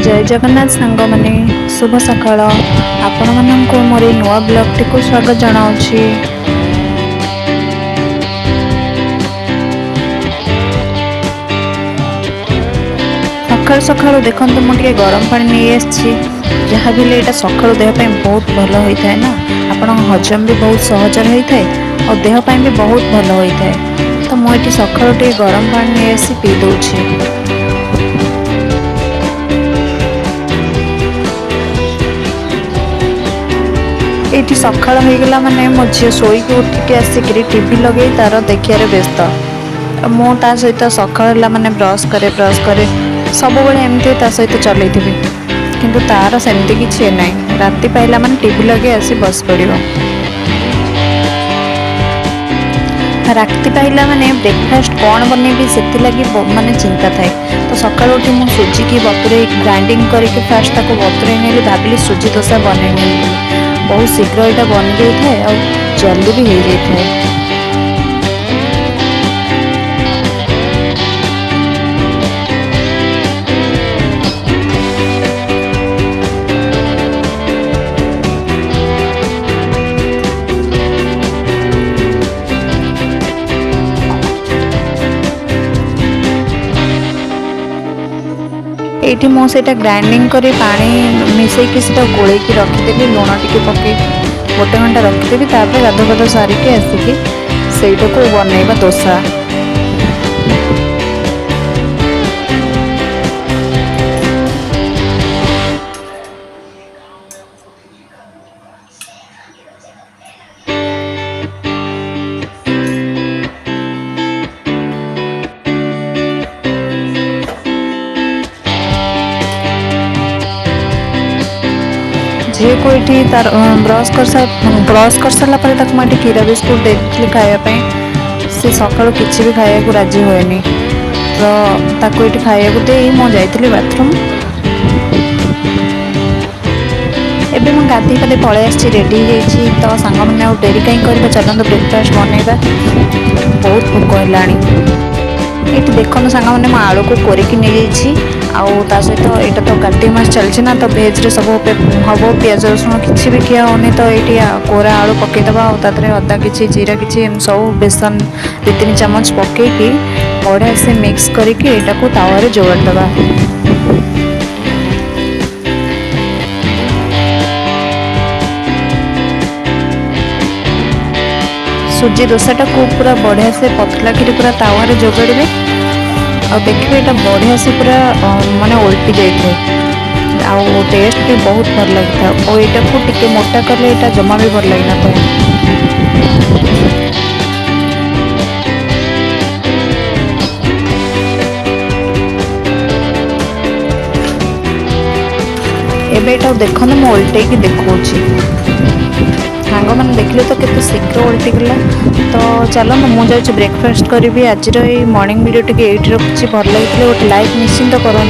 जय जगन्नाथ सांग माने शुभ सकाळ आपण माननको मोर नुआ ब्लॉग टी को स्वागत जनाउछि। सकाळ सकाळ देखंतु मु टिके गरम पानी नहीं आछि जहाँ भी एटा सकाळ देह पे बहुत भलो होई थाए ना आपण हजम भी बहुत सहज रही थाए और देह पे भी बहुत भलो होई थाए। तो मु एटी सकाळ टिके गरम पानी नहीं आछि पी दोछि। ये सका होगा माने मो झी शोक उठिक आसिक टीवी लगे तार देखिए व्यस्त मु सहित सका माने ब्रश करे सब बड़े एमती सहित चल किंतु तार सेमती किसी ना राति पाइला माने टीवी लगे आसी बस पड़ो। राति पाइला माने ब्रेकफास्ट कौन बनैबी से लगी माने चिंता थाए। तो सकाल उठी मु सुजी की बतुरे ग्राइंडिंग करके फास्ट ताको बतुरे नेली भाविली सुजी डोसा बनैनी बहुत शीघ्र यहाँ बन जाए और जल्दी भी हो जाए। ये मुझे ग्राइंडिंग कर पानी मिसेकी गोल रखीदेवी लुण टी पके गोटे घंटा रखीदेवी तापर गाधो सारिकी आसिकी सेटा को बनैबा डोसा। झे को ये तार ब्रश कर सारा पर मुझे क्षीर बिस्कुट देती खायापी से सका किसी भी खाया को राजी हुए तो ये खाया दे मुझे जाइली बाथरूम एबे मैं गाधी पाधे पलि आसी रेडी हो तो सांग मैंने डेरी कहीं कर चलते ब्रेकफास्ट बनइबा बहुत भोक है। ये देखो सांग मैंने मो आलू को कोरिकी नहीं सहित यहाँ तो कार्तिक मास चलती ना तो भेज रे सब हम पियाज रसुण किसी भी किया होनी तो ये कोरा आलू पकईदे और अदा कि जीरा कि सब बेसन 2-3 चामच पकईकि बढ़िया से मिक्स करके यहाँ को तावा जोड़देवा। सुजी डोसाटा को पूरा बढ़िया से पतला कि पूरा तावा जोगाड़े और देखिए यहाँ बढ़िया से पूरा माने उल्टी जाए आउ टेस्ट भी बहुत भल लगी था और यहाँ को टिके मोटा कले यहाँ जमा भी भल लगी था। एबे यहाँ देखो मुझे उल्टे देखा सांग मैंने देखिले तो केते शीघ्र उल्टी गला। तो चलो मुझे ब्रेकफास्ट करी आज मॉर्निंग वीडियो टी ये रखुच्छी भल लगी गोटे लाइक निश्चिंत करूँ।